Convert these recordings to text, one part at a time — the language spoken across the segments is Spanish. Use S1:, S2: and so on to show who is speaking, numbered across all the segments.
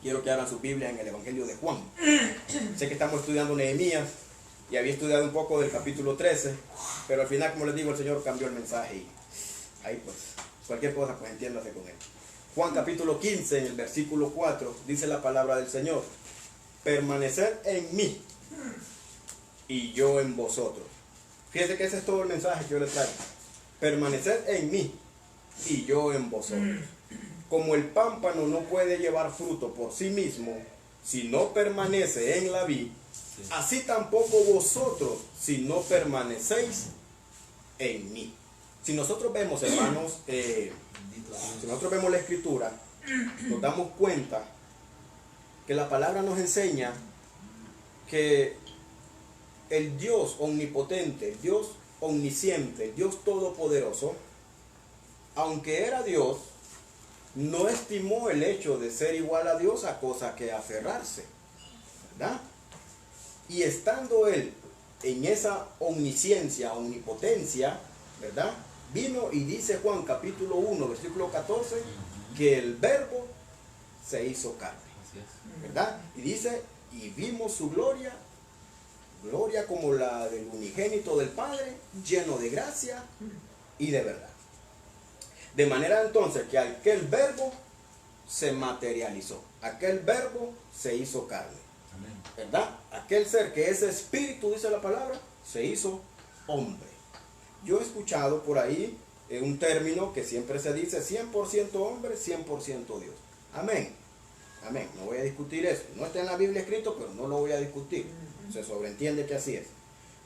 S1: Quiero que abran su Biblia en el Evangelio de Juan. Sé que estamos estudiando Nehemías y había estudiado un poco del capítulo 13, pero al final, como les digo, el Señor cambió el mensaje y ahí pues, cualquier cosa pues entiéndase con él. Juan capítulo 15, en el versículo 4, dice la palabra del Señor: permaneced en mí y yo en vosotros. Fíjense que ese es todo el mensaje que yo les traigo. Permaneced en mí y yo en vosotros. Como el pámpano no puede llevar fruto por sí mismo si no permanece en la vid, así tampoco vosotros si no permanecéis en mí. Si nosotros vemos, hermanos, si nosotros vemos la escritura, nos damos cuenta que la palabra nos enseña que el Dios omnipotente, el Dios omnisciente, el Dios todopoderoso, aunque era Dios, no estimó el hecho de ser igual a Dios a cosa que aferrarse, ¿verdad? Y estando Él en esa omnisciencia, omnipotencia, ¿verdad? Vino y dice Juan capítulo 1, versículo 14, que el Verbo se hizo carne, ¿verdad? Y dice, y vimos su gloria, gloria como la del unigénito del Padre, lleno de gracia y de verdad. De manera entonces que aquel Verbo se materializó, aquel Verbo se hizo carne, ¿verdad? Aquel ser que es espíritu, dice la palabra, se hizo hombre. Yo he escuchado por ahí un término que siempre se dice 100% hombre, 100% Dios. Amén. Amén. No voy a discutir eso. No está en la Biblia escrito, pero no lo voy a discutir. Se sobreentiende que así es.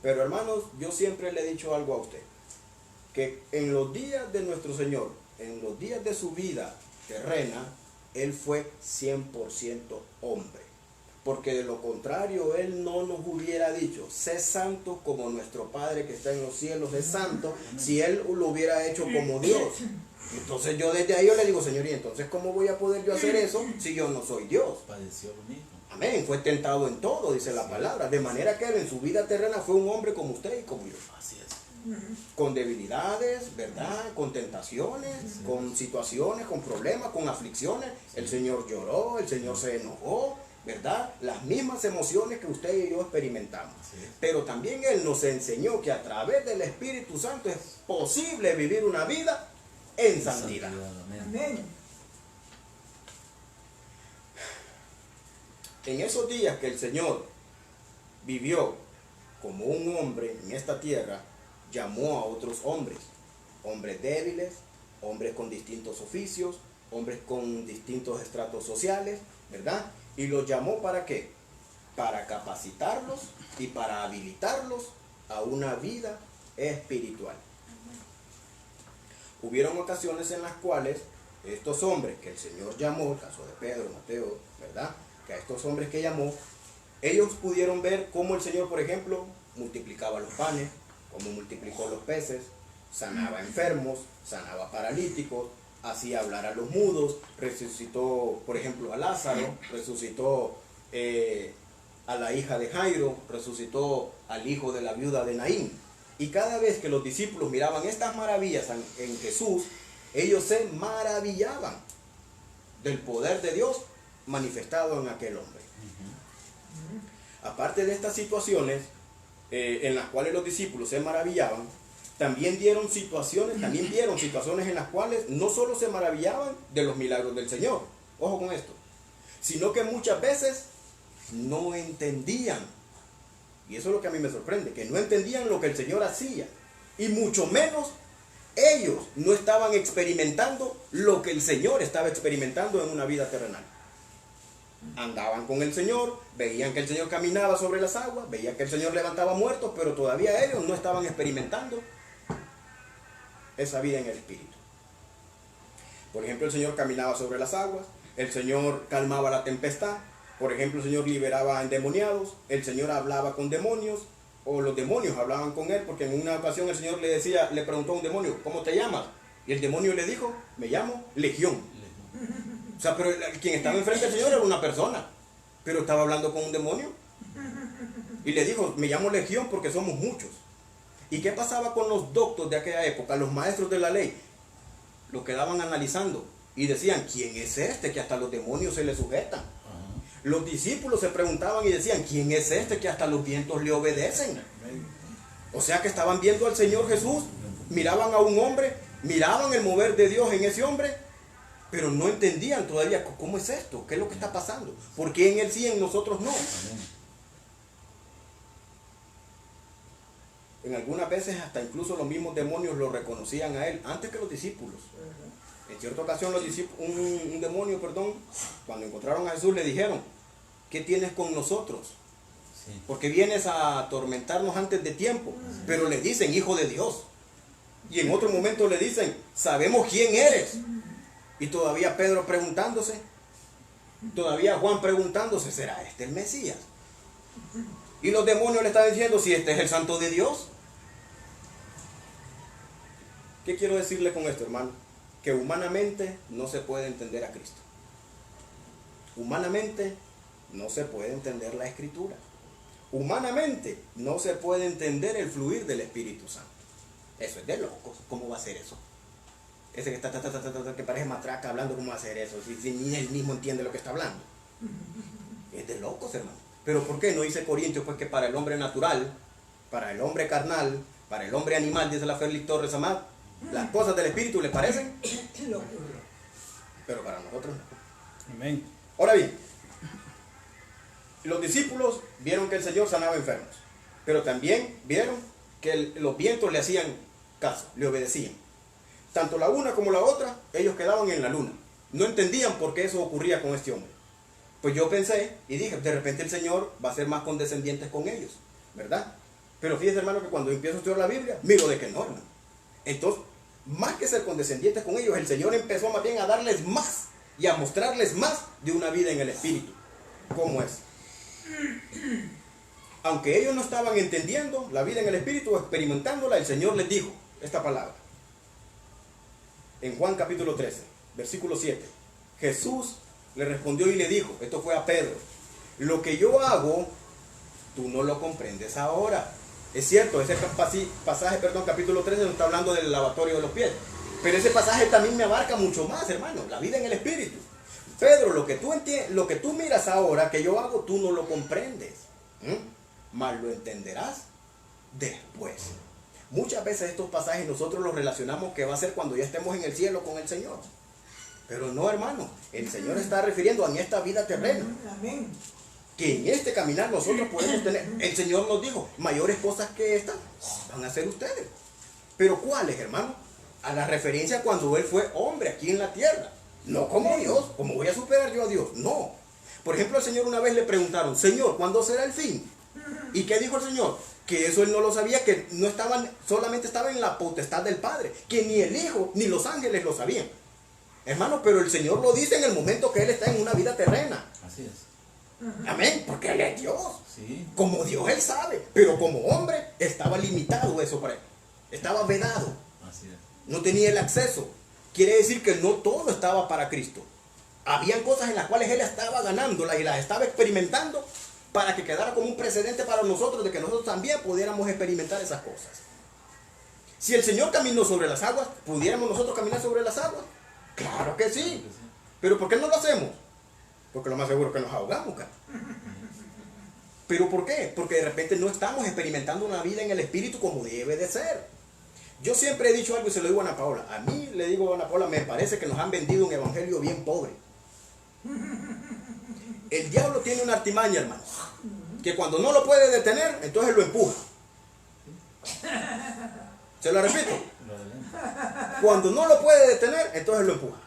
S1: Pero hermanos, yo siempre le he dicho algo a usted. Que en los días de nuestro Señor, en los días de su vida terrena, Él fue 100% hombre. Porque de lo contrario, Él no nos hubiera dicho, sé santo como nuestro Padre que está en los cielos es santo, si Él lo hubiera hecho como Dios. Entonces yo desde ahí yo le digo, Señor, ¿y entonces cómo voy a poder yo hacer eso si yo no soy Dios?
S2: Padeció lo mismo.
S1: Amén, fue tentado en todo, dice la palabra. De manera que Él en su vida terrena fue un hombre como usted y como yo.
S2: Así es.
S1: Con debilidades, ¿verdad? Con tentaciones, con situaciones, con problemas, con aflicciones. El Señor lloró, el Señor se enojó, ¿verdad? Las mismas emociones que usted y yo experimentamos. Pero también Él nos enseñó que a través del Espíritu Santo es posible vivir una vida en santidad.
S3: Amén.
S1: En esos días que el Señor vivió como un hombre en esta tierra, llamó a otros hombres, hombres débiles, hombres con distintos oficios, hombres con distintos estratos sociales, ¿verdad? Y los llamó ¿para qué? Para capacitarlos y para habilitarlos a una vida espiritual. Hubieron ocasiones en las cuales estos hombres que el Señor llamó, el caso de Pedro, Mateo, ¿verdad? Que a estos hombres que llamó, ellos pudieron ver cómo el Señor, por ejemplo, multiplicaba los panes, cómo multiplicó los peces, sanaba enfermos, sanaba paralíticos, hacía hablar a los mudos, resucitó, por ejemplo, a Lázaro, resucitó a la hija de Jairo, resucitó al hijo de la viuda de Naín. Y cada vez que los discípulos miraban estas maravillas en Jesús, ellos se maravillaban del poder de Dios manifestado en aquel hombre. Aparte de estas situaciones en las cuales los discípulos se maravillaban, también vieron situaciones en las cuales no solo se maravillaban de los milagros del Señor, ojo con esto, sino que muchas veces no entendían. Y eso es lo que a mí me sorprende, que no entendían lo que el Señor hacía. Y mucho menos ellos no estaban experimentando lo que el Señor estaba experimentando en una vida terrenal. Andaban con el Señor, veían que el Señor caminaba sobre las aguas, veían que el Señor levantaba muertos, pero todavía ellos no estaban experimentando esa vida en el Espíritu. Por ejemplo, el Señor caminaba sobre las aguas, el Señor calmaba la tempestad, por ejemplo, el Señor liberaba a endemoniados, el Señor hablaba con demonios, o los demonios hablaban con Él, porque en una ocasión el Señor le preguntó a un demonio, ¿cómo te llamas? Y el demonio le dijo, me llamo Legión. O sea, pero quien estaba enfrente del Señor era una persona, pero estaba hablando con un demonio. Y le dijo, me llamo Legión porque somos muchos. ¿Y qué pasaba con los doctos de aquella época, los maestros de la ley? Lo quedaban analizando y decían, ¿quién es este que hasta los demonios se le sujetan? Los discípulos se preguntaban y decían, ¿quién es este que hasta los vientos le obedecen? O sea que estaban viendo al Señor Jesús, miraban a un hombre, miraban el mover de Dios en ese hombre, pero no entendían todavía cómo es esto, qué es lo que está pasando, por qué en Él sí, en nosotros no. En algunas veces hasta incluso los mismos demonios lo reconocían a Él antes que los discípulos. En cierta ocasión un demonio, cuando encontraron a Jesús le dijeron, ¿qué tienes con nosotros? Porque vienes a atormentarnos antes de tiempo. Pero le dicen, hijo de Dios. Y en otro momento le dicen, sabemos quién eres. Y todavía Pedro preguntándose, todavía Juan preguntándose, ¿será este el Mesías? Y los demonios le están diciendo, si este es el Santo de Dios. ¿Qué quiero decirle con esto, hermano? Que humanamente no se puede entender a Cristo. Humanamente no se puede entender la Escritura. Humanamente no se puede entender el fluir del Espíritu Santo. Eso es de locos. ¿Cómo va a ser eso? Ese que parece matraca hablando, ¿cómo va a ser eso? Si ni él mismo entiende lo que está hablando. Es de locos, hermano. Pero ¿por qué no dice Corintios? Pues que para el hombre natural, para el hombre carnal, para el hombre animal, dice la Félix Torres Amat, las cosas del Espíritu le parecen, pero para nosotros no.
S2: Amén.
S1: Ahora bien, los discípulos vieron que el Señor sanaba enfermos, pero también vieron que los vientos le hacían caso, le obedecían. Tanto la una como la otra, ellos quedaban en la luna. No entendían por qué eso ocurría con este hombre. Pues yo pensé y dije, de repente el Señor va a ser más condescendiente con ellos, ¿verdad? Pero fíjese, hermano, que cuando empiezo a estudiar la Biblia, miro de que no, hermano. Entonces, más que ser condescendiente con ellos, el Señor empezó más bien a darles más y a mostrarles más de una vida en el Espíritu. ¿Cómo es? Aunque ellos no estaban entendiendo la vida en el Espíritu o experimentándola, el Señor les dijo esta palabra. En Juan capítulo 13, versículo 7. Jesús le respondió y le dijo, esto fue a Pedro, lo que yo hago, tú no lo comprendes ahora. Es cierto, ese pasaje, capítulo 13 nos está hablando del lavatorio de los pies. Pero ese pasaje también me abarca mucho más, hermano, la vida en el Espíritu. Pedro, lo que tú miras ahora que yo hago, tú no lo comprendes. Mas lo entenderás después. Muchas veces estos pasajes nosotros los relacionamos que va a ser cuando ya estemos en el cielo con el Señor. Pero no, hermano, el Señor está refiriendo a esta vida terrena.
S3: Amén.
S1: Que en este caminar nosotros podemos tener, el Señor nos dijo, mayores cosas que estas van a hacer ustedes. Pero ¿cuáles, hermano? A la referencia cuando Él fue hombre aquí en la tierra. No como Dios, ¿cómo voy a superar yo a Dios? No. Por ejemplo, al Señor una vez le preguntaron, Señor, ¿cuándo será el fin? ¿Y qué dijo el Señor? Que eso Él no lo sabía, que no estaban, solamente estaba en la potestad del Padre, que ni el Hijo ni los ángeles lo sabían. Hermano, pero el Señor lo dice en el momento que Él está en una vida terrena.
S2: Así es.
S1: Amén, porque Él es Dios.
S2: Sí.
S1: Como Dios Él sabe, pero como hombre estaba limitado eso para Él. Estaba vedado.
S2: Así es.
S1: No tenía el acceso. Quiere decir que no todo estaba para Cristo. Habían cosas en las cuales Él estaba ganándolas y las estaba experimentando para que quedara como un precedente para nosotros de que nosotros también pudiéramos experimentar esas cosas. Si el Señor caminó sobre las aguas, ¿pudiéramos nosotros caminar sobre las aguas? Claro que sí. ¿Pero por qué no lo hacemos? Porque lo más seguro es que nos ahogamos, cara. ¿Pero por qué? Porque de repente no estamos experimentando una vida en el Espíritu como debe de ser. Yo siempre he dicho algo y se lo digo a Ana Paola. A mí, le digo a Ana Paola, me parece que nos han vendido un evangelio bien pobre. El diablo tiene una artimaña, hermano, que cuando no lo puede detener, entonces lo empuja. Se lo repito. Cuando no lo puede detener, entonces lo empuja.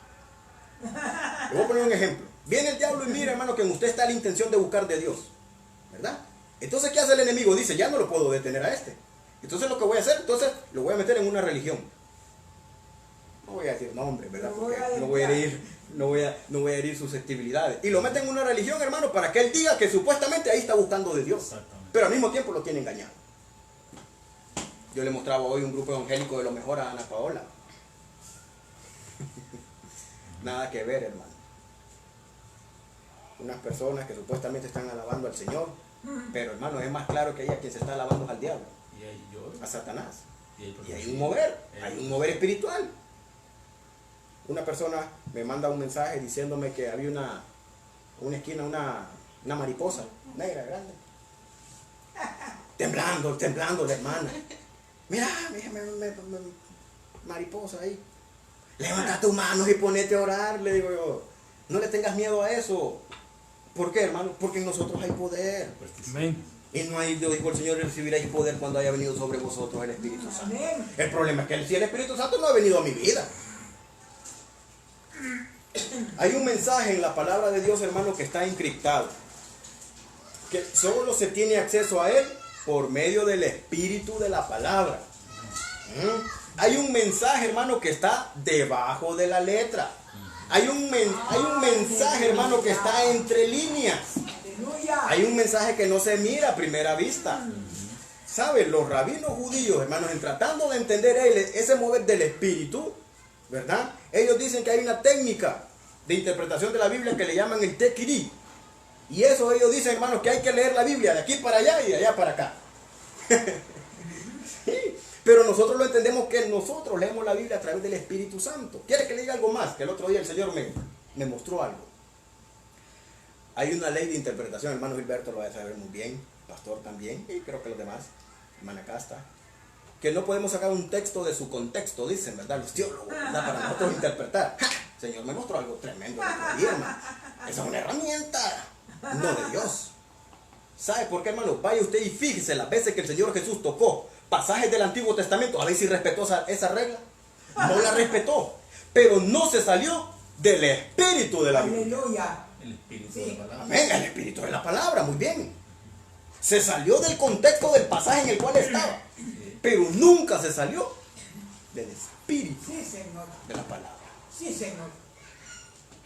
S1: Le voy a poner un ejemplo. Viene el diablo y mira, hermano, que en usted está la intención de buscar de Dios, ¿verdad? Entonces, ¿qué hace el enemigo? Dice, ya no lo puedo detener a este. Entonces, lo que voy a hacer, lo voy a meter en una religión. No voy a decir nombre, ¿verdad? Porque no voy a herir susceptibilidades. Y lo meten en una religión, hermano, para que él diga que supuestamente ahí está buscando de Dios. Pero al mismo tiempo lo tiene engañado. Yo le mostraba hoy un grupo evangélico de lo mejor a Ana Paola. Nada que ver, hermano. Unas personas que supuestamente están alabando al Señor, pero hermano, es más claro que ella quien se está alabando al diablo, a Satanás. Y hay un mover espiritual. Una persona me manda un mensaje diciéndome que había una esquina, una mariposa negra, grande. Temblando la hermana. Mira, mariposa ahí. Levanta tus manos y ponete a orar, le digo yo. No le tengas miedo a eso. ¿Por qué, hermano? Porque en nosotros hay poder.
S2: Amén.
S1: Y no hay, dijo el Señor, recibiréis poder cuando haya venido sobre vosotros el Espíritu Santo. El problema es que si el Espíritu Santo no ha venido a mi vida. Hay un mensaje en la palabra de Dios, hermano, que está encriptado. Que solo se tiene acceso a él por medio del Espíritu de la palabra. Hay un mensaje, hermano, que está debajo de la letra. Hay un mensaje, hermano, que está entre líneas. Hay un mensaje que no se mira a primera vista. ¿Saben? Los rabinos judíos, hermanos, en tratando de entender ese mover del Espíritu, ¿verdad? Ellos dicen que hay una técnica de interpretación de la Biblia que le llaman el tequiri. Y eso ellos dicen, hermanos, que hay que leer la Biblia de aquí para allá y de allá para acá. Sí, pero nosotros lo entendemos que nosotros leemos la Biblia a través del Espíritu Santo. ¿Quiere que le diga algo más? Que el otro día el Señor me mostró algo. Hay una ley de interpretación, hermano Gilberto lo va a saber muy bien, pastor también, y creo que los demás, hermana Casta, que no podemos sacar un texto de su contexto, dicen, ¿verdad? Los teólogos, ¿verdad? Para nosotros interpretar. ¡Ja! Señor me mostró algo tremendo el otro día, hermano. Esa es una herramienta, no de Dios. ¿Sabe por qué, hermano? Vaya usted y fíjese las veces que el Señor Jesús tocó pasajes del Antiguo Testamento, a ver si respetó esa regla. No la respetó, pero no se salió del espíritu de la Biblia.
S3: Aleluya.
S4: El espíritu de la palabra.
S1: Amén, el espíritu de la palabra, muy bien. Se salió del contexto del pasaje en el cual estaba, pero nunca se salió del espíritu
S3: Sí, Señor.
S1: de la palabra.
S3: Sí, Señor.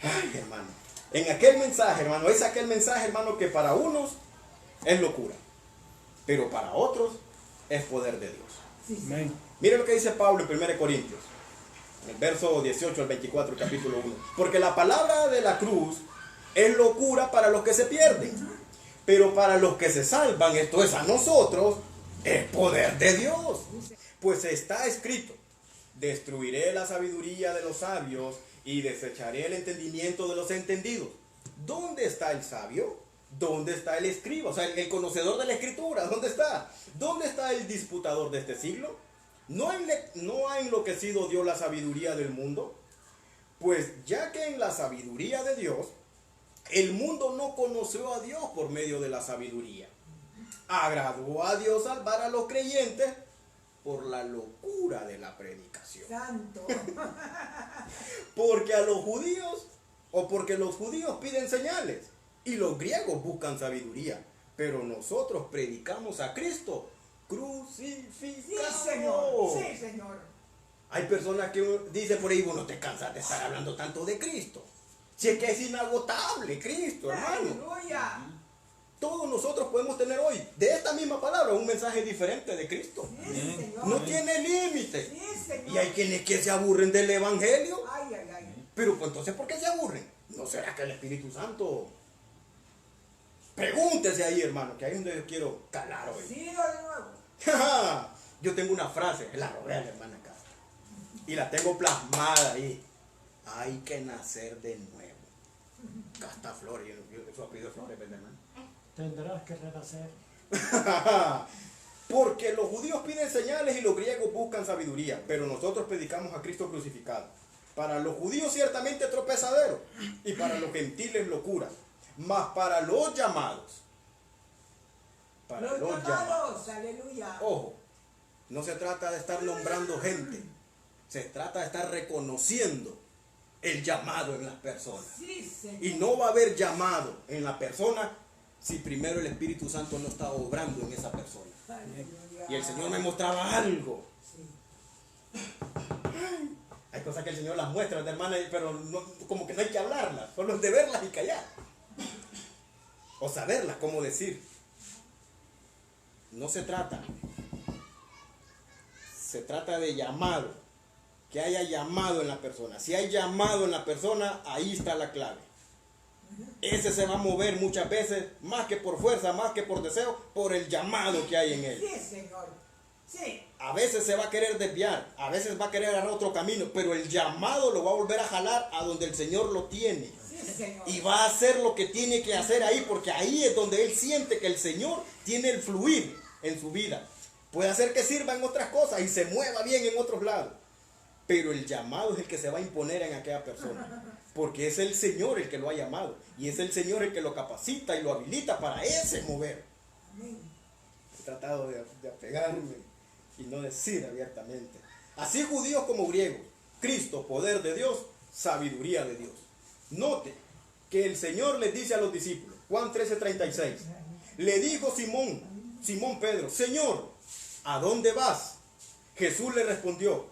S1: Ay, hermano. En aquel mensaje, hermano, es aquel mensaje, hermano, que para unos es locura, pero para otros es poder de Dios.
S3: Sí, Señor.
S2: Amén.
S1: Mire lo que dice Pablo en 1 Corintios, en el verso 18 al 24, capítulo 1. Porque la palabra de la cruz es locura para los que se pierden, pero para los que se salvan, esto es a nosotros, es poder de Dios. Pues está escrito, destruiré la sabiduría de los sabios y desecharé el entendimiento de los entendidos. ¿Dónde está el sabio? ¿Dónde está el escriba? O sea, el conocedor de la escritura, ¿dónde está? ¿Dónde está el disputador de este siglo? ¿No ha enloquecido Dios la sabiduría del mundo? Pues ya que en la sabiduría de Dios, el mundo no conoció a Dios por medio de la sabiduría. Agradó a Dios salvar a los creyentes por la locura de la predicación.
S3: Santo.
S1: Porque los judíos piden señales y los griegos buscan sabiduría. Pero nosotros predicamos a Cristo
S3: Sí,
S1: crucificado.
S3: Señor. Sí, Señor.
S1: Hay personas que dicen por ahí, bueno, te cansas de estar hablando tanto de Cristo. Si es que es inagotable Cristo, hermano.
S3: Aleluya.
S1: Todos nosotros podemos tener hoy, de esta misma palabra, un mensaje diferente de Cristo.
S3: Sí, Señor.
S1: No tiene límite.
S3: Sí, Señor.
S1: Y hay quienes que se aburren del Evangelio.
S3: Ay, ay, ay.
S1: Pero pues, entonces, ¿por qué se aburren? ¿No será que el Espíritu Santo? Pregúntese ahí, hermano, que ahí es donde yo quiero calar hoy.
S3: Sí, de nuevo.
S1: Yo tengo una frase, la robé a la hermana acá. Y la tengo plasmada ahí. Hay que nacer de nuevo. Acá está Flores, su apellido es Flores, ¿verdad, hermano?
S2: Tendrás que renacer.
S1: Porque los judíos piden señales y los griegos buscan sabiduría, pero nosotros predicamos a Cristo crucificado. Para los judíos ciertamente tropezadero y para los gentiles locura, mas para los llamados. Para los llamados.
S3: Aleluya.
S1: Ojo, no se trata de estar nombrando gente, se trata de estar reconociendo el llamado en las personas.
S3: Sí, Señor.
S1: Y no va a haber llamado en la persona si primero el Espíritu Santo no está obrando en esa persona.
S3: Aleluya.
S1: Y el Señor me mostraba algo.
S3: Sí.
S1: Hay cosas que el Señor las muestra, hermana, pero no, como que no hay que hablarlas, solo es de verlas y callar. O saberlas, cómo decir. No se trata. Se trata de llamado. Que haya llamado en la persona. Si hay llamado en la persona, ahí está la clave. Ese se va a mover muchas veces, más que por fuerza, más que por deseo, por el llamado que hay en él.
S3: Sí, Señor. Sí.
S1: A veces se va a querer desviar, a veces va a querer agarrar otro camino, pero el llamado lo va a volver a jalar a donde el Señor lo tiene.
S3: Sí, Señor.
S1: Y va a hacer lo que tiene que hacer ahí, porque ahí es donde él siente que el Señor tiene el fluir en su vida. Puede hacer que sirva en otras cosas y se mueva bien en otros lados. Pero el llamado es el que se va a imponer en aquella persona. Porque es el Señor el que lo ha llamado. Y es el Señor el que lo capacita y lo habilita para ese mover.
S3: Amén.
S1: He tratado de apegarme y no decir abiertamente. Así judíos como griegos, Cristo, poder de Dios, sabiduría de Dios. Note que el Señor les dice a los discípulos, Juan 13:36, le dijo Simón Pedro, Señor, ¿a dónde vas? Jesús le respondió,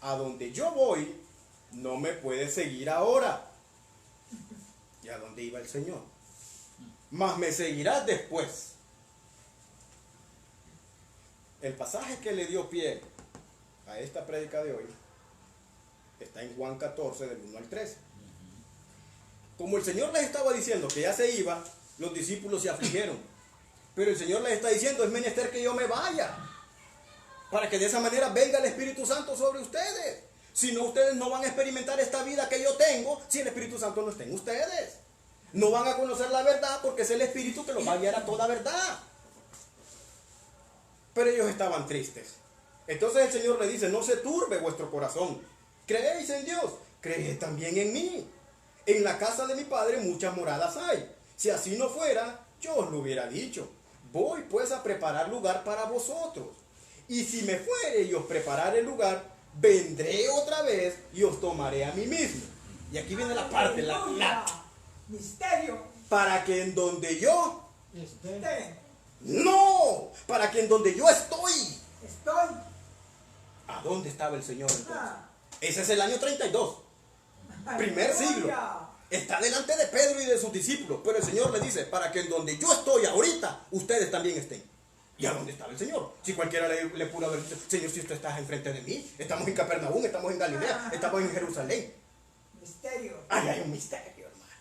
S1: a donde yo voy, no me puedes seguir ahora. ¿Y a dónde iba el Señor? Mas me seguirás después. El pasaje que le dio pie a esta prédica de hoy está en Juan 14, del 1 al 13. Como el Señor les estaba diciendo que ya se iba, los discípulos se afligieron. Pero el Señor les está diciendo, es menester que yo me vaya, para que de esa manera venga el Espíritu Santo sobre ustedes. Si no, ustedes no van a experimentar esta vida que yo tengo si el Espíritu Santo no está en ustedes. No van a conocer la verdad porque es el Espíritu que los va a guiar a toda verdad. Pero ellos estaban tristes. Entonces el Señor le dice, no se turbe vuestro corazón. Creéis en Dios, creed también en mí. En la casa de mi Padre muchas moradas hay. Si así no fuera, yo os lo hubiera dicho. Voy pues a preparar lugar para vosotros. Y si me fuere y os prepararé el lugar, vendré otra vez y os tomaré a mí mismo. Y aquí viene la parte,
S3: Aleluya. Misterio.
S1: para que en donde yo,
S3: Usted.
S1: no, para que en donde yo estoy.
S3: Estoy.
S1: ¿A dónde estaba el Señor entonces?
S3: Ah.
S1: Ese es el año 32, primer siglo.
S3: Aleluya.
S1: Está delante de Pedro y de sus discípulos, pero el Señor le dice, para que en donde yo estoy ahorita, ustedes también estén. ¿Y a dónde estaba el Señor? Si cualquiera le pudo haber dicho, Señor, si usted está enfrente de mí, estamos en Capernaum, estamos en Galilea, estamos en Jerusalén.
S3: Misterio.
S1: Ay, hay un misterio, hermano.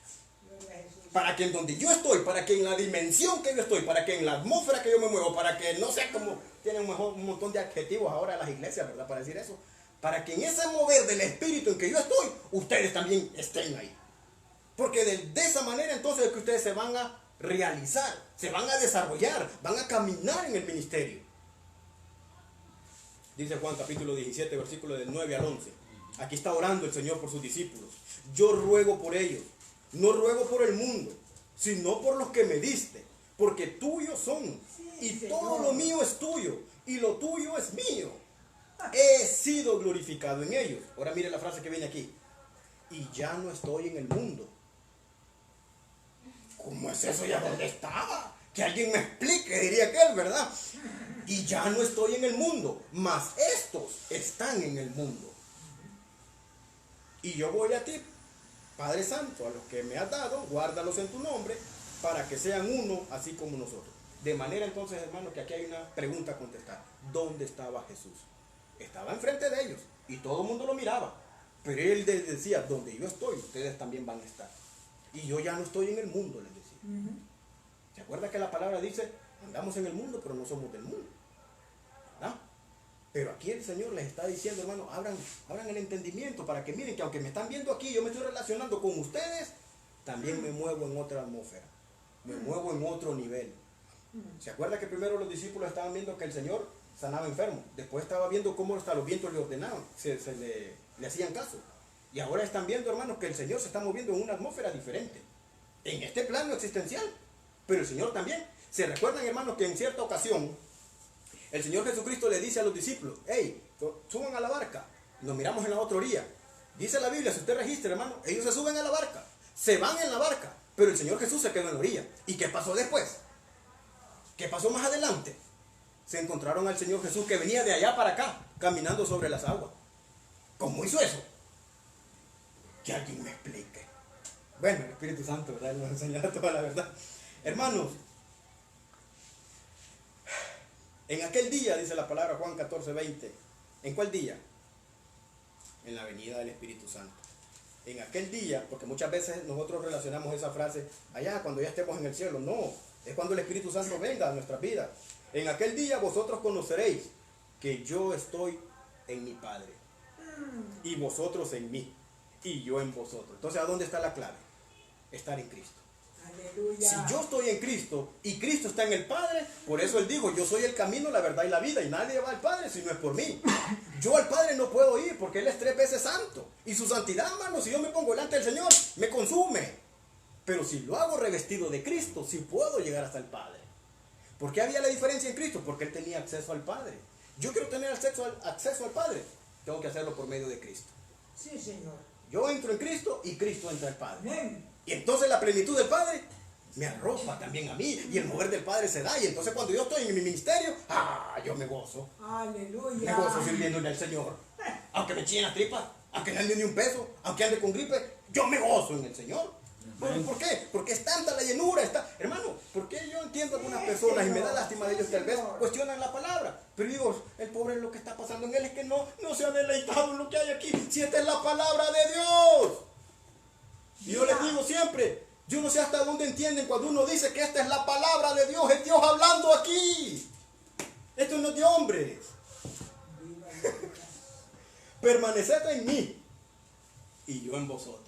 S3: Gloria a Jesús.
S1: Para que en donde yo estoy, para que en la dimensión que yo estoy, para que en la atmósfera que yo me muevo, para que no sé cómo, tienen un montón de adjetivos ahora las iglesias, ¿verdad? Para decir eso. Para que en ese mover del Espíritu en que yo estoy, ustedes también estén ahí. Porque de esa manera entonces es que ustedes se van a realizar, se van a desarrollar, van a caminar en el ministerio. Dice Juan capítulo 17, versículo del 9 al 11. Aquí está orando el Señor por sus discípulos. Yo ruego por ellos, no ruego por el mundo, sino por los que me diste, porque tuyos son, y
S3: Sí,
S1: todo
S3: Señor.
S1: lo mío es tuyo, y lo tuyo es mío. He sido glorificado en ellos. Ahora mire la frase que viene aquí. Y ya no estoy en el mundo. ¿Cómo es eso? ¿Ya dónde estaba? Que alguien me explique, diría aquel, ¿verdad? Y ya no estoy en el mundo, mas estos están en el mundo. Y yo voy a ti, Padre Santo, a los que me has dado, guárdalos en tu nombre, para que sean uno, así como nosotros. De manera entonces, hermano, que aquí hay una pregunta a contestar. ¿Dónde estaba Jesús? Estaba enfrente de ellos, y todo el mundo lo miraba. Pero él les decía, donde yo estoy, ustedes también van a estar. Y yo ya no estoy en el mundo, les decía. ¿Se acuerda que la palabra dice, andamos en el mundo, pero no somos del mundo? ¿Verdad? Pero aquí el Señor les está diciendo, hermano, abran el entendimiento para que miren que aunque me están viendo aquí, yo me estoy relacionando con ustedes, también me muevo en otra atmósfera, me muevo en otro nivel. ¿Se acuerda que primero los discípulos estaban viendo que el Señor sanaba enfermos? Después estaba viendo cómo hasta los vientos le ordenaban, le hacían caso. Y ahora están viendo, hermanos, que el Señor se está moviendo en una atmósfera diferente, en este plano existencial. Pero el Señor también. ¿Se recuerdan, hermanos, que en cierta ocasión el Señor Jesucristo le dice a los discípulos, hey, suban a la barca? Nos miramos en la otra orilla. Dice la Biblia, si usted registra, hermano, ellos se suben a la barca, se van en la barca, pero el Señor Jesús se quedó en la orilla. ¿Y qué pasó después? ¿Qué pasó más adelante? Se encontraron al Señor Jesús que venía de allá para acá, caminando sobre las aguas. ¿Cómo hizo eso? Que alguien me explique. Bueno, el Espíritu Santo, ¿verdad? Él nos enseñará toda la verdad. Hermanos, en aquel día, dice la palabra Juan 14, 20. ¿En cuál día? En la venida del Espíritu Santo. En aquel día, porque muchas veces nosotros relacionamos esa frase allá cuando ya estemos en el cielo. No, es cuando el Espíritu Santo venga a nuestras vidas. En aquel día vosotros conoceréis que yo estoy en mi Padre, y vosotros en mí, y yo en vosotros. Entonces, ¿a dónde está la clave? Estar en Cristo.
S3: Aleluya.
S1: Si yo estoy en Cristo y Cristo está en el Padre, por eso Él dijo, yo soy el camino, la verdad y la vida, y nadie va al Padre si no es por mí. Yo al Padre no puedo ir porque Él es 3 veces santo. Y su santidad, hermano, si yo me pongo delante del Señor, me consume. Pero si lo hago revestido de Cristo, sí puedo llegar hasta el Padre. ¿Por qué había la diferencia en Cristo? Porque Él tenía acceso al Padre. Yo quiero tener acceso al Padre, tengo que hacerlo por medio de Cristo.
S3: Sí, Señor.
S1: Yo entro en Cristo y Cristo entra al Padre.
S3: Amén.
S1: Y entonces la plenitud del Padre me arropa también a mí. Y el mover del Padre se da. Y entonces cuando yo estoy en mi ministerio, yo me gozo.
S3: Aleluya.
S1: Me gozo sirviéndole al Señor. Aunque me chillen las tripas, aunque no ande ni un peso, aunque ande con gripe, yo me gozo en el Señor. ¿Por qué? Porque es tanta la llenura. Hermano, porque yo entiendo a algunas personas y me da lástima de ellos, tal vez cuestionan la palabra. Pero digo, el pobre lo que está pasando en él es que no se ha deleitado en lo que hay aquí. Si esta es la palabra de Dios. Y yo les digo siempre, yo no sé hasta dónde entienden cuando uno dice que esta es la palabra de Dios, es Dios hablando aquí. Esto no es de hombres. Permaneced en mí y yo en vosotros.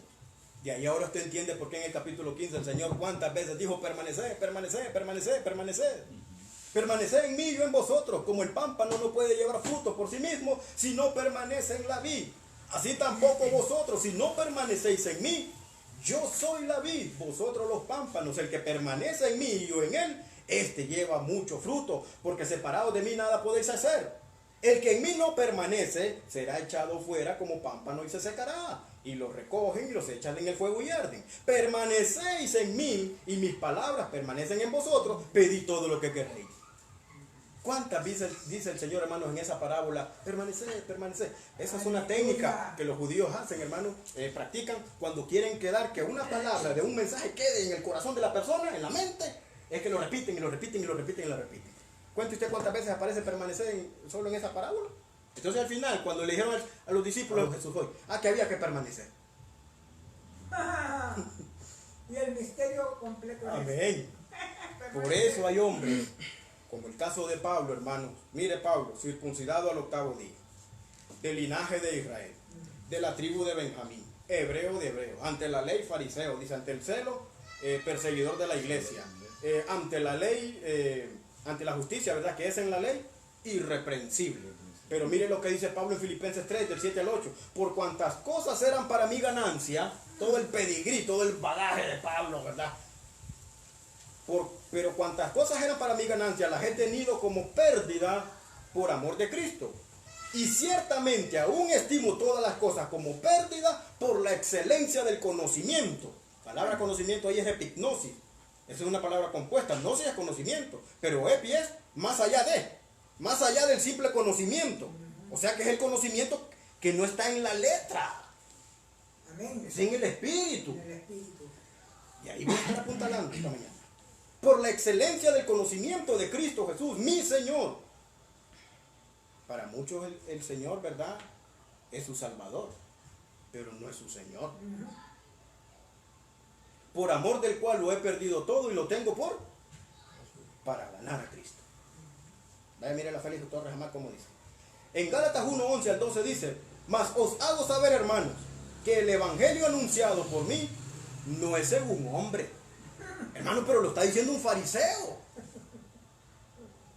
S1: Y ahí ahora usted entiende por qué en el capítulo 15 el Señor cuántas veces dijo permaneced, permaneced, permaneced, permaneced. Permaneced en mí y yo en vosotros, como el pámpano no puede llevar fruto por sí mismo si no permanece en la vid. Así tampoco vosotros, si no permanecéis en mí. Yo soy la vid, vosotros los pámpanos. El que permanece en mí y yo en él, este lleva mucho fruto, porque separados de mí nada podéis hacer. El que en mí no permanece será echado fuera como pámpano y se secará. Y los recogen y los echan en el fuego y arden. Permanecéis en mí y mis palabras permanecen en vosotros. Pedid todo lo que queréis. ¿Cuántas veces dice el Señor, hermanos, en esa parábola? Permaneced, permaneced. Esa es una técnica que los judíos hacen, hermanos, practican cuando quieren quedar que una palabra de un mensaje quede en el corazón de la persona, en la mente. Es que lo repiten y lo repiten y lo repiten y lo repiten. Cuente usted cuántas veces aparece permanecer solo en esa parábola. Entonces al final, cuando le dijeron a los discípulos de Jesús hoy, que había que permanecer.
S3: Y el misterio completo.
S1: Amén. Por eso hay hombres, como el caso de Pablo, hermanos. Mire Pablo, circuncidado al 8º día, del linaje de Israel, de la tribu de Benjamín, hebreo de hebreo, ante la ley fariseo, dice, ante el celo, perseguidor de la iglesia, ante la ley, ante la justicia, ¿verdad? Que es en la ley, irreprensible. Pero mire lo que dice Pablo en Filipenses 3, del 7 al 8. Por cuantas cosas eran para mi ganancia, todo el pedigrí, todo el bagaje de Pablo, ¿verdad? Pero cuantas cosas eran para mi ganancia, las he tenido como pérdida por amor de Cristo. Y ciertamente aún estimo todas las cosas como pérdida por la excelencia del conocimiento. La palabra conocimiento ahí es epignosis. Esa es una palabra compuesta. Gnosis es conocimiento, pero epi es más allá del simple conocimiento. O sea que es el conocimiento que no está en la letra.
S3: Amén.
S1: Es en el espíritu.
S3: En el espíritu.
S1: Y ahí voy a estar apuntalando esta mañana. Por la excelencia del conocimiento de Cristo Jesús, mi Señor. Para muchos el Señor, ¿verdad? Es su Salvador, pero no es su Señor. Por amor del cual lo he perdido todo y lo tengo para ganar a Cristo. Vaya, mire la Félix Torres Amar como dice. En Gálatas 1:11 al 12 dice, mas os hago saber, hermanos, que el evangelio anunciado por mí no es según hombre. Hermano, pero lo está diciendo un fariseo.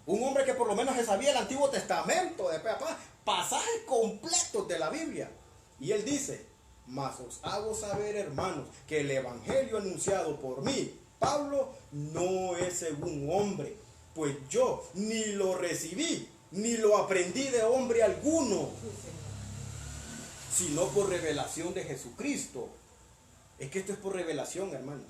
S1: Un hombre que por lo menos se sabía el Antiguo Testamento, de pe a pa, pasajes completos de la Biblia. Y él dice, mas os hago saber, hermanos, que el evangelio anunciado por mí, Pablo, no es según hombre. Pues yo ni lo recibí, ni lo aprendí de hombre alguno, sino por revelación de Jesucristo. Es que esto es por revelación, hermano.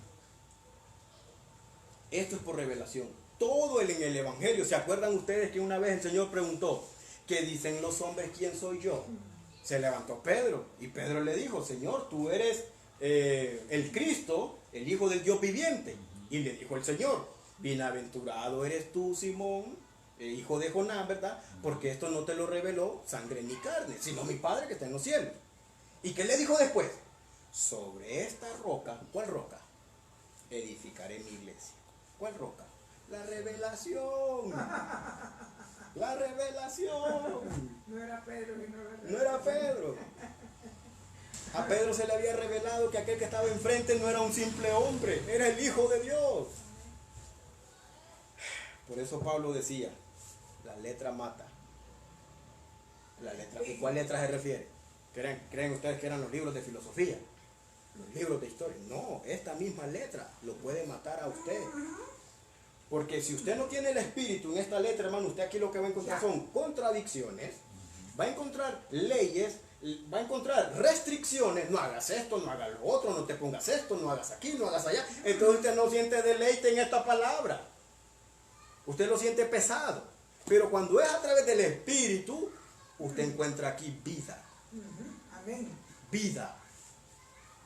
S1: Esto es por revelación. Todo en el evangelio. ¿Se acuerdan ustedes que una vez el Señor preguntó, ¿qué dicen los hombres quién soy yo? Se levantó Pedro y Pedro le dijo, Señor, tú eres el Cristo, el Hijo del Dios viviente. Y le dijo el Señor, bienaventurado eres tú, Simón, hijo de Jonás, ¿verdad? Porque esto no te lo reveló sangre ni carne, sino mi Padre que está en los cielos. ¿Y qué le dijo después? Sobre esta roca, ¿cuál roca? Edificaré mi iglesia. ¿Cuál roca? La revelación. La revelación.
S3: No era Pedro sino la
S1: No era Pedro. A Pedro se le había revelado que aquel que estaba enfrente no era un simple hombre, era el Hijo de Dios. Por eso Pablo decía, la letra mata. La letra, ¿y cuál letra se refiere? ¿Creen ustedes que eran los libros de filosofía? Los libros de historia. No, esta misma letra lo puede matar a usted. Porque si usted no tiene el espíritu en esta letra, hermano, usted aquí lo que va a encontrar son contradicciones, va a encontrar leyes, va a encontrar restricciones. No hagas esto, no hagas lo otro, no te pongas esto, no hagas aquí, no hagas allá. Entonces usted no siente deleite en esta palabra. Usted lo siente pesado. Pero cuando es a través del espíritu, usted encuentra aquí vida.
S3: Amén.
S1: Vida.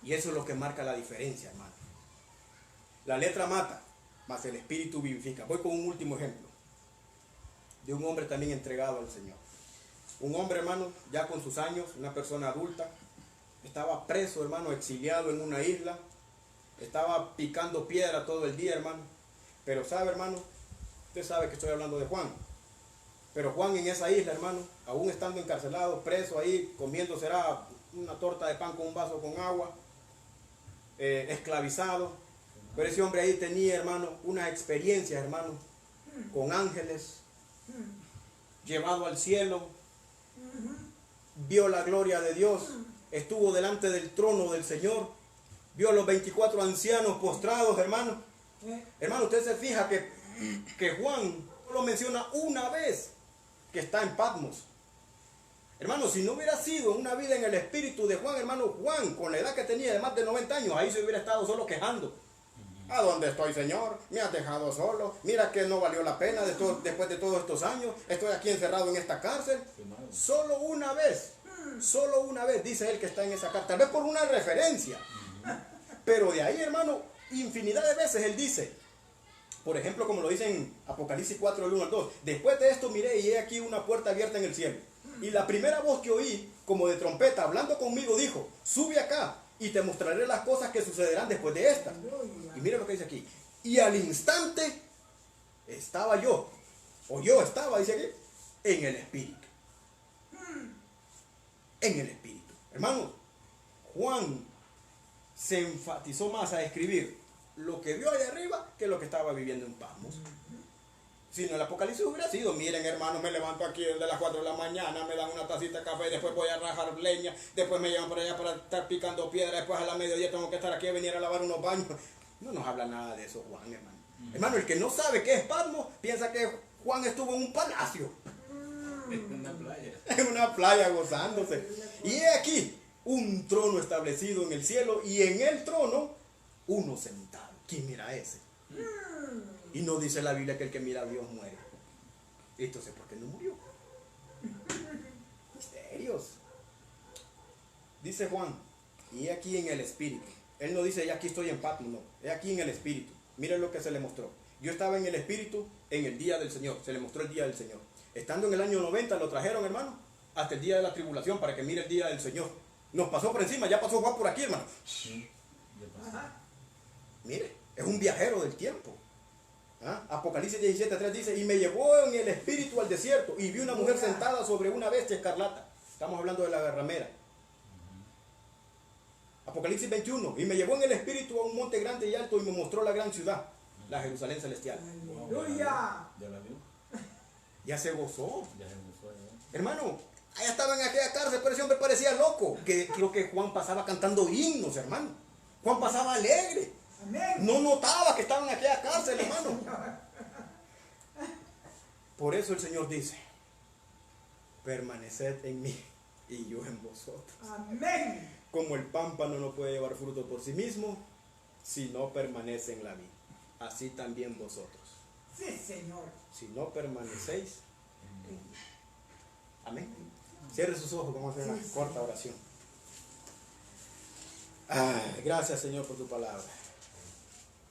S1: Y eso es lo que marca la diferencia, hermano. La letra mata, mas el espíritu vivifica. Voy con un último ejemplo de un hombre también entregado al Señor. Un hombre, hermano, ya con sus años, una persona adulta, estaba preso, hermano, exiliado en una isla, estaba picando piedra todo el día, hermano. Pero sabe, hermano, usted sabe que estoy hablando de Juan. Pero Juan en esa isla, hermano, aún estando encarcelado, preso ahí, comiendo será una torta de pan con un vaso con agua, esclavizado. Pero ese hombre ahí tenía, hermano, una experiencia, hermano, con ángeles, llevado al cielo, vio la gloria de Dios, estuvo delante del trono del Señor, vio a los 24 ancianos postrados, hermano. Hermano, usted se fija que Juan lo menciona una vez, que está en Patmos. Hermano, si no hubiera sido una vida en el espíritu de Juan, hermano, Juan, con la edad que tenía de más de 90 años, ahí se hubiera estado solo quejando. ¿A dónde estoy, Señor? Me has dejado solo. Mira que no valió la pena después de todos estos años. Estoy aquí encerrado en esta cárcel. Solo una vez dice él que está en esa cárcel. Tal vez por una referencia. Pero de ahí, hermano, infinidad de veces él dice, por ejemplo, como lo dice en Apocalipsis 4, del 1 al 2, después de esto miré y he aquí una puerta abierta en el cielo. Y la primera voz que oí, como de trompeta, hablando conmigo, dijo, sube acá y te mostraré las cosas que sucederán después de esta. Y mire lo que dice aquí. Y al instante estaba yo, o yo estaba, dice aquí, en el espíritu. En el espíritu. Hermano, Juan se enfatizó más a escribir lo que vio allá arriba que lo que estaba viviendo en Patmos. Si no, el Apocalipsis hubiera sido, miren, hermano, me levanto aquí desde las 4 de la mañana, me dan una tacita de café, después voy a rajar leña, después me llevan por allá para estar picando piedra, después a la mediodía tengo que estar aquí a venir a lavar unos baños. No nos habla nada de eso, Juan, hermano. Hermano, el que no sabe qué es Patmos, piensa que Juan estuvo en un palacio.
S4: En una playa.
S1: En una playa gozándose. Y he aquí un trono establecido en el cielo y en el trono uno sentado. ¿Quién mira ese? Y no dice la Biblia que el que mira a Dios muere. Entonces, ¿por qué no murió? Misterios. Dice Juan, y he aquí en el espíritu. Él no dice, ya aquí estoy en Patmos, no. He aquí en el espíritu. Miren lo que se le mostró. Yo estaba en el espíritu en el día del Señor. Se le mostró el día del Señor. Estando en el año 90 lo trajeron, hermano, hasta el día de la tribulación para que mire el día del Señor. Nos pasó por encima, ya pasó Juan por aquí, hermano. Mire, es un viajero del tiempo. ¿Ah? Apocalipsis 17:3 dice, y me llevó en el espíritu al desierto y vi una mujer sentada sobre una bestia escarlata. Estamos hablando de la ramera. Apocalipsis 21, y me llevó en el espíritu a un monte grande y alto y me mostró la gran ciudad, la Jerusalén celestial.
S3: Aleluya.
S4: ¿Ya la vio?
S1: Ya se gozó.
S4: Ya se me fue, ¿no?
S1: Hermano, allá estaba en aquella cárcel, pero ese hombre parecía loco. Creo que Juan pasaba cantando himnos, hermano. Juan pasaba alegre.
S3: Amén.
S1: No notaba que estaba en aquella cárcel, hermano. Por eso el Señor dice, permaneced en mí y yo en vosotros.
S3: Amén.
S1: Como el pámpano no puede llevar fruto por sí mismo, si no permanece en la vid, así también vosotros.
S3: Sí, Señor.
S1: Si no permanecéis en mí. Amén. Cierre sus ojos, vamos a hacer una corta oración. Gracias, Señor, por tu palabra.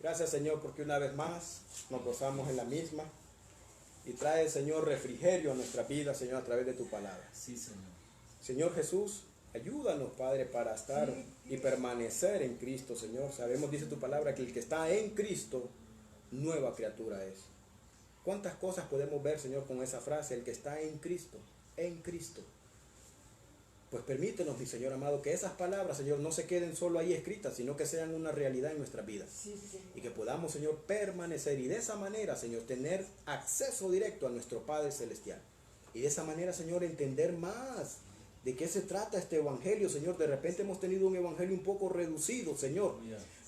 S1: Gracias, Señor, porque una vez más nos gozamos en la misma y trae, Señor, refrigerio a nuestra vida, Señor, a través de tu palabra.
S4: Sí, Señor.
S1: Señor Jesús, ayúdanos, Padre, para estar y permanecer en Cristo, Señor. Sabemos, dice tu palabra, que el que está en Cristo, nueva criatura es. ¿Cuántas cosas podemos ver, Señor, con esa frase? El que está en Cristo, en Cristo. Pues permítenos, mi Señor amado, que esas palabras, Señor, no se queden solo ahí escritas, sino que sean una realidad en nuestras vidas.
S3: Sí, Señor.
S1: Y que podamos, Señor, permanecer y de esa manera, Señor, tener acceso directo a nuestro Padre Celestial. Y de esa manera, Señor, entender más de qué se trata este evangelio, Señor. De repente hemos tenido un evangelio un poco reducido, Señor.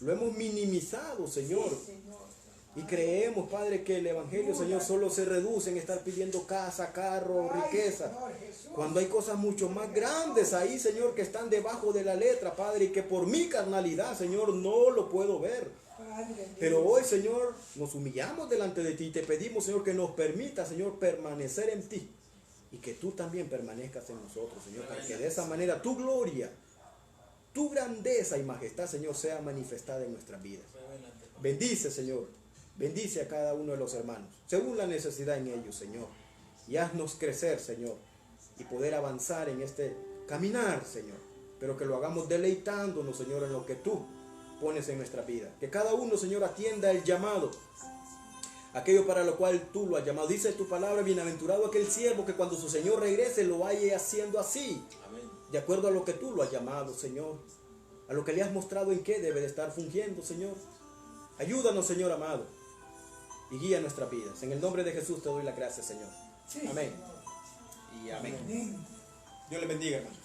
S1: Lo hemos minimizado, Señor.
S3: Sí, Señor.
S1: Y creemos, Padre, que el evangelio, Señor, solo se reduce en estar pidiendo casa, carro,
S3: Ay,
S1: riqueza.
S3: Señor Jesús.
S1: Cuando hay cosas mucho más grandes ahí, Señor, que están debajo de la letra, Padre, y que por mi carnalidad, Señor, no lo puedo ver.
S3: Padre
S1: Pero
S3: Dios.
S1: hoy, Señor, nos humillamos delante de ti y te pedimos, Señor, que nos permita, Señor, permanecer en ti. Y que tú también permanezcas en nosotros, Señor, para que de esa manera tu gloria, tu grandeza y majestad, Señor, sea manifestada en nuestras vidas. Bendice, Señor, bendice a cada uno de los hermanos, según la necesidad en ellos, Señor. Y haznos crecer, Señor, y poder avanzar en este caminar, Señor. Pero que lo hagamos deleitándonos, Señor, en lo que tú pones en nuestra vida. Que cada uno, Señor, atienda el llamado, aquello para lo cual tú lo has llamado. Dice tu palabra, bienaventurado aquel siervo que cuando su Señor regrese lo vaya haciendo así,
S4: Amén.
S1: de acuerdo a lo que tú lo has llamado, Señor, a lo que le has mostrado en qué debe de estar fungiendo, Señor. Ayúdanos, Señor amado, y guía nuestras vidas. En el nombre de Jesús te doy la gracia, Señor.
S3: Sí,
S1: Amén.
S3: Señor.
S1: Y amén.
S3: Amén.
S1: Dios les bendiga, hermanos.